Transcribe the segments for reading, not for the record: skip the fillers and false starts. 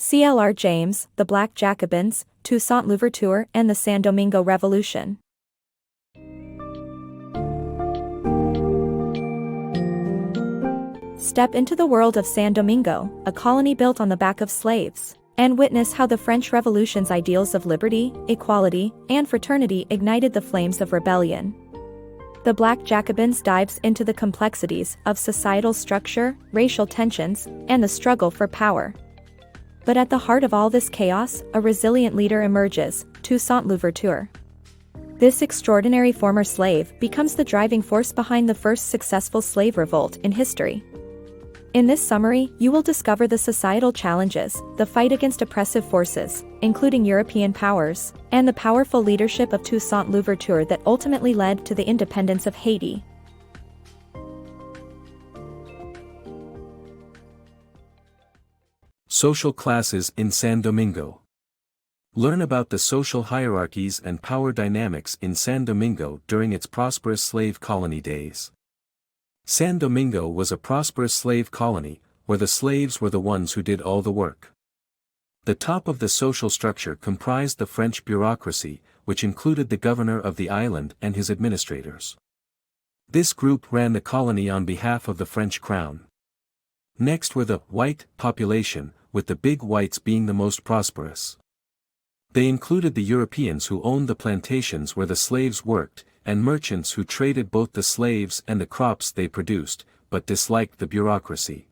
C.L.R. James, the Black Jacobins, ToussaintLOuverture, and the San Domingo Revolution. Step into the world of San Domingo, a colony built on the back of slaves, and witness how the French Revolution's ideals of liberty, equality, and fraternity ignited the flames of rebellion. The Black Jacobins dives into the complexities of societal structure, racial tensions, and the struggle for power. But at the heart of all this chaos, a resilient leader emerges, ToussaintLOuverture. This extraordinary former slave becomes the driving force behind the first successful slave revolt in history. In this summary, you will discover the societal challenges, the fight against oppressive forces, including European powers, and the powerful leadership of ToussaintLOuverture that ultimately led to the independence of Haiti. Social classes in San Domingo. Learn about the social hierarchies and power dynamics in San Domingo during its prosperous slave colony days. San Domingo was a prosperous slave colony, where the slaves were the ones who did all the work. The top of the social structure comprised the French bureaucracy, which included the governor of the island and his administrators. This group ran the colony on behalf of the French crown. Next were the white population, with the big whites being the most prosperous. They included the Europeans who owned the plantations where the slaves worked, and merchants who traded both the slaves and the crops they produced, but disliked the bureaucracy.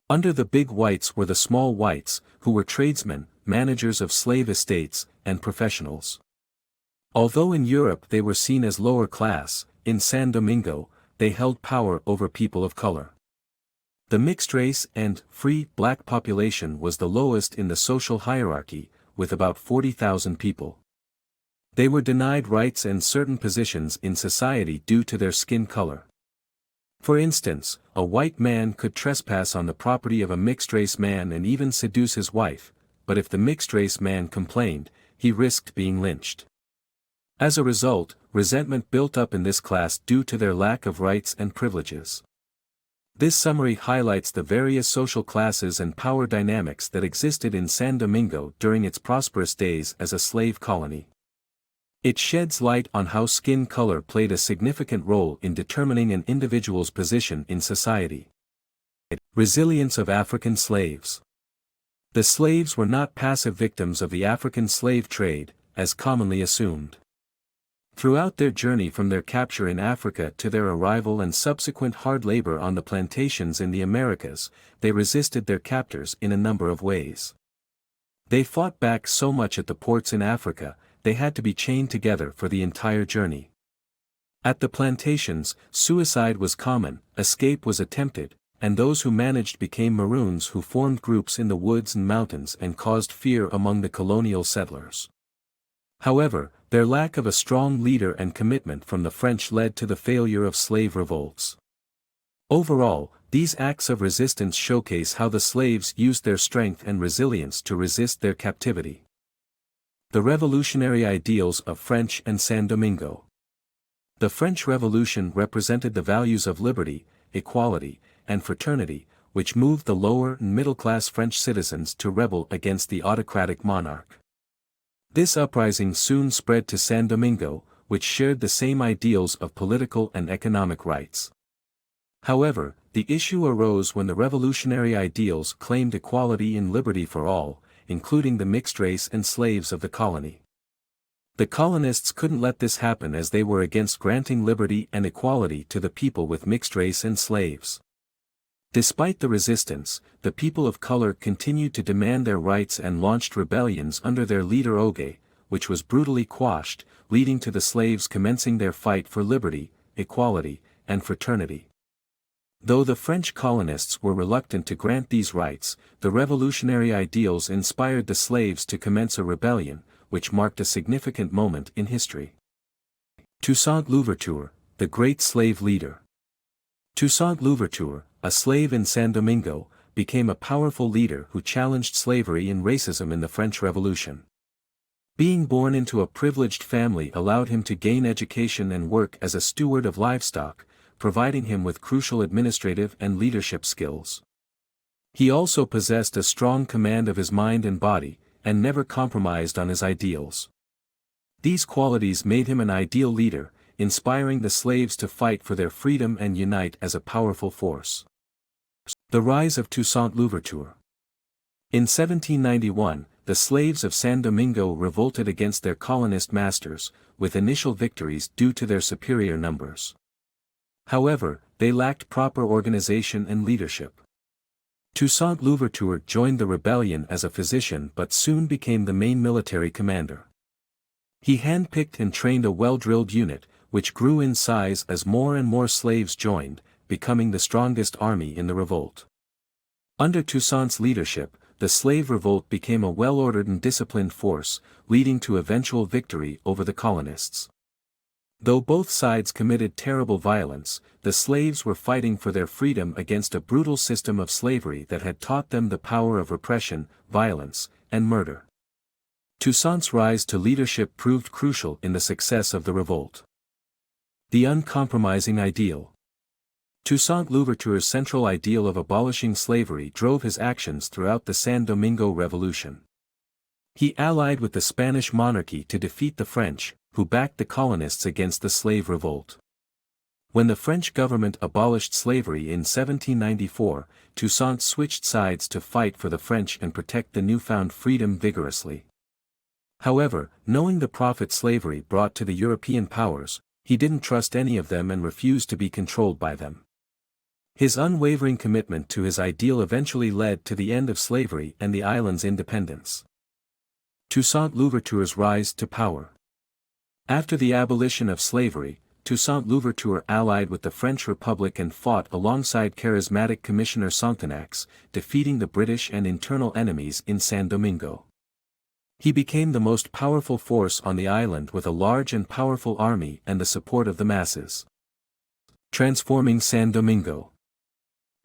Under the big whites were the small whites, who were tradesmen, managers of slave estates, and professionals. Although in Europe they were seen as lower class, in San Domingo, they held power over people of color. The mixed race and free black population was the lowest in the social hierarchy, with about 40,000 people. They were denied rights and certain positions in society due to their skin color. For instance, a white man could trespass on the property of a mixed-race man and even seduce his wife, but if the mixed-race man complained, he risked being lynched. As a result, resentment built up in this class due to their lack of rights and privileges. This summary highlights the various social classes and power dynamics that existed in San Domingo during its prosperous days as a slave colony. It sheds light on how skin color played a significant role in determining an individual's position in society. Resilience of African slaves. The slaves were not passive victims of the African slave trade, as commonly assumed. Throughout their journey from their capture in Africa to their arrival and subsequent hard labor on the plantations in the Americas, they resisted their captors in a number of ways. They fought back so much at the ports in Africa, they had to be chained together for the entire journey. At the plantations, suicide was common, escape was attempted, and those who managed became Maroons who formed groups in the woods and mountains and caused fear among the colonial settlers. However, their lack of a strong leader and commitment from the French led to the failure of slave revolts. Overall, these acts of resistance showcase how the slaves used their strength and resilience to resist their captivity. The revolutionary ideals of French and San Domingo. The French Revolution represented the values of liberty, equality, and fraternity, which moved the lower and middle-class French citizens to rebel against the autocratic monarch. This uprising soon spread to San Domingo, which shared the same ideals of political and economic rights. However, the issue arose when the revolutionary ideals claimed equality and liberty for all, including the mixed race and slaves of the colony. The colonists couldn't let this happen as they were against granting liberty and equality to the people with mixed race and slaves. Despite the resistance, the people of color continued to demand their rights and launched rebellions under their leader Oge, which was brutally quashed, leading to the slaves commencing their fight for liberty, equality, and fraternity. Though the French colonists were reluctant to grant these rights, the revolutionary ideals inspired the slaves to commence a rebellion, which marked a significant moment in history. ToussaintLOuverture, the great slave leader. ToussaintLOuverture, a slave in San Domingo, became a powerful leader who challenged slavery and racism in the French Revolution. Being born into a privileged family allowed him to gain education and work as a steward of livestock, providing him with crucial administrative and leadership skills. He also possessed a strong command of his mind and body, and never compromised on his ideals. These qualities made him an ideal leader, inspiring the slaves to fight for their freedom and unite as a powerful force. The rise of ToussaintL'Ouverture. In 1791, the slaves of San Domingo revolted against their colonist masters, with initial victories due to their superior numbers. However, they lacked proper organization and leadership. ToussaintL'Ouverture joined the rebellion as a physician but soon became the main military commander. He handpicked and trained a well-drilled unit, which grew in size as more and more slaves joined, becoming the strongest army in the revolt. Under Toussaint's leadership, the slave revolt became a well-ordered and disciplined force, leading to eventual victory over the colonists. Though both sides committed terrible violence, the slaves were fighting for their freedom against a brutal system of slavery that had taught them the power of repression, violence, and murder. Toussaint's rise to leadership proved crucial in the success of the revolt. The uncompromising ideal. ToussaintL'Ouverture's central ideal of abolishing slavery drove his actions throughout the San Domingo Revolution. He allied with the Spanish monarchy to defeat the French, who backed the colonists against the slave revolt. When the French government abolished slavery in 1794, Toussaint switched sides to fight for the French and protect the newfound freedom vigorously. However, knowing the profit slavery brought to the European powers, he didn't trust any of them and refused to be controlled by them. His unwavering commitment to his ideal eventually led to the end of slavery and the island's independence. ToussaintL'Ouverture's rise to power. After the abolition of slavery, ToussaintL'Ouverture allied with the French Republic and fought alongside charismatic Commissioner Sonthonax, defeating the British and internal enemies in San Domingo. He became the most powerful force on the island with a large and powerful army and the support of the masses. Transforming San Domingo.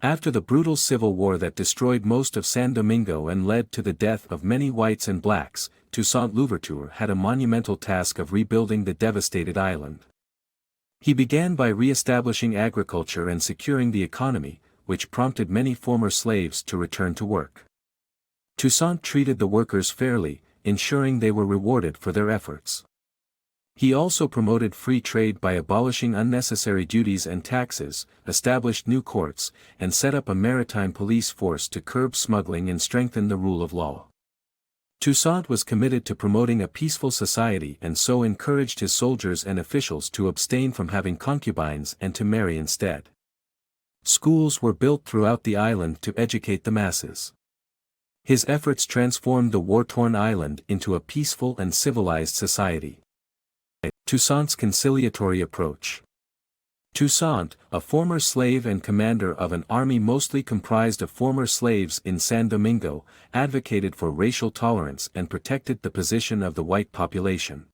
After the brutal civil war that destroyed most of San Domingo and led to the death of many whites and blacks, ToussaintL'Ouverture had a monumental task of rebuilding the devastated island. He began by re-establishing agriculture and securing the economy, which prompted many former slaves to return to work. Toussaint treated the workers fairly, ensuring they were rewarded for their efforts. He also promoted free trade by abolishing unnecessary duties and taxes, established new courts, and set up a maritime police force to curb smuggling and strengthen the rule of law. Toussaint was committed to promoting a peaceful society and so encouraged his soldiers and officials to abstain from having concubines and to marry instead. Schools were built throughout the island to educate the masses. His efforts transformed the war-torn island into a peaceful and civilized society. Toussaint's conciliatory approach. Toussaint, a former slave and commander of an army mostly comprised of former slaves in San Domingo, advocated for racial tolerance and protected the position of the white population.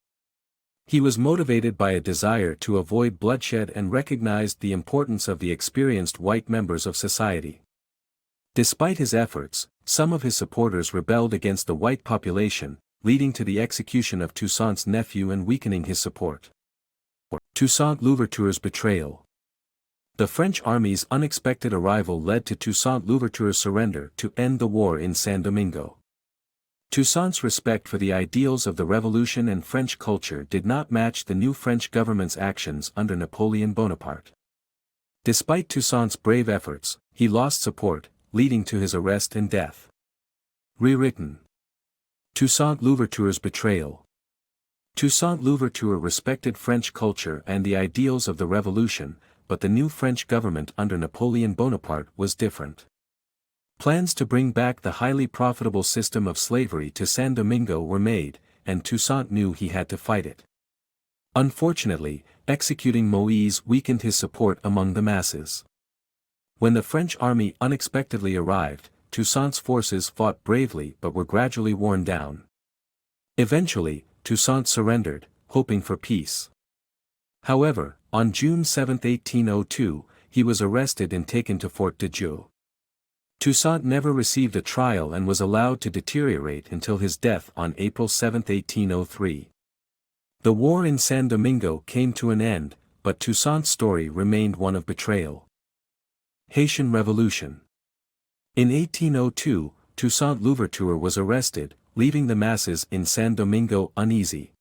He was motivated by a desire to avoid bloodshed and recognized the importance of the experienced white members of society. Despite his efforts, some of his supporters rebelled against the white population, leading to the execution of Toussaint's nephew and weakening his support. ToussaintL'Ouverture's betrayal. The French army's unexpected arrival led to ToussaintL'Ouverture's surrender to end the war in San Domingo. Toussaint's respect for the ideals of the Revolution and French culture did not match the new French government's actions under Napoleon Bonaparte. Despite Toussaint's brave efforts, he lost support, leading to his arrest and death. Rewritten. ToussaintL'Ouverture's betrayal. ToussaintL'Ouverture respected French culture and the ideals of the Revolution, but the new French government under Napoleon Bonaparte was different. Plans to bring back the highly profitable system of slavery to San Domingo were made, and Toussaint knew he had to fight it. Unfortunately, executing Moïse weakened his support among the masses. When the French army unexpectedly arrived, Toussaint's forces fought bravely but were gradually worn down. Eventually, Toussaint surrendered, hoping for peace. However, on June 7, 1802, he was arrested and taken to Fort de Dieu. Toussaint never received a trial and was allowed to deteriorate until his death on April 7, 1803. The war in San Domingo came to an end, but Toussaint's story remained one of betrayal. Haitian Revolution. In 1802, ToussaintLOuverture was arrested, leaving the masses in San Domingo uneasy.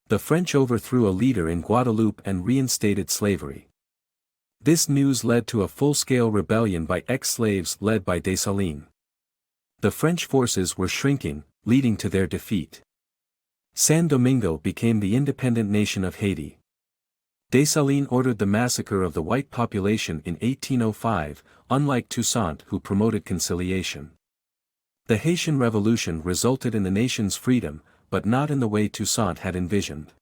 The French overthrew a leader in Guadeloupe and reinstated slavery. This news led to a full-scale rebellion by ex-slaves led by Dessalines. The French forces were shrinking, leading to their defeat. San Domingo became the independent nation of Haiti. Dessalines ordered the massacre of the white population in 1805, unlike Toussaint, who promoted conciliation. The Haitian Revolution resulted in the nation's freedom, but not in the way Toussaint had envisioned.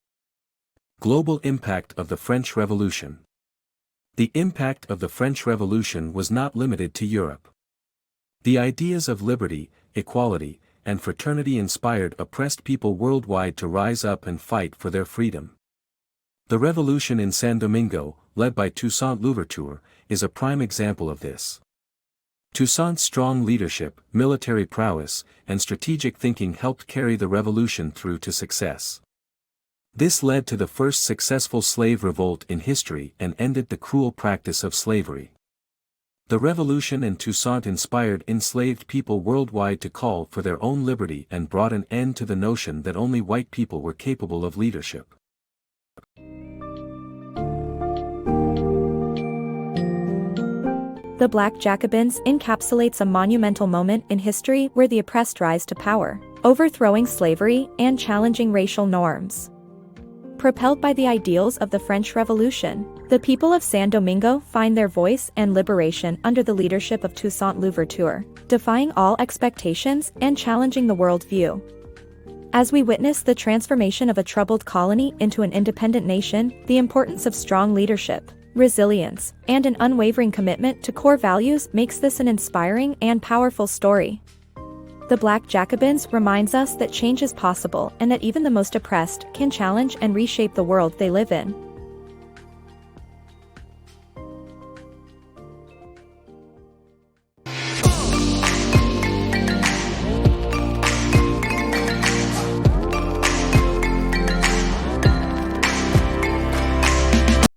Global impact of the French Revolution. The impact of the French Revolution was not limited to Europe. The ideas of liberty, equality, and fraternity inspired oppressed people worldwide to rise up and fight for their freedom. The revolution in San Domingo, led by ToussaintLOuverture, is a prime example of this. Toussaint's strong leadership, military prowess, and strategic thinking helped carry the revolution through to success. This led to the first successful slave revolt in history and ended the cruel practice of slavery. The revolution and Toussaint inspired enslaved people worldwide to call for their own liberty and brought an end to the notion that only white people were capable of leadership. The Black Jacobins encapsulates a monumental moment in history where the oppressed rise to power, overthrowing slavery and challenging racial norms. Propelled by the ideals of the French Revolution, the people of San Domingo find their voice and liberation under the leadership of ToussaintLOuverture, defying all expectations and challenging the worldview. As we witness the transformation of a troubled colony into an independent nation, the importance of strong leadership, resilience, and an unwavering commitment to core values makes this an inspiring and powerful story. The Black Jacobins reminds us that change is possible and that even the most oppressed can challenge and reshape the world they live in.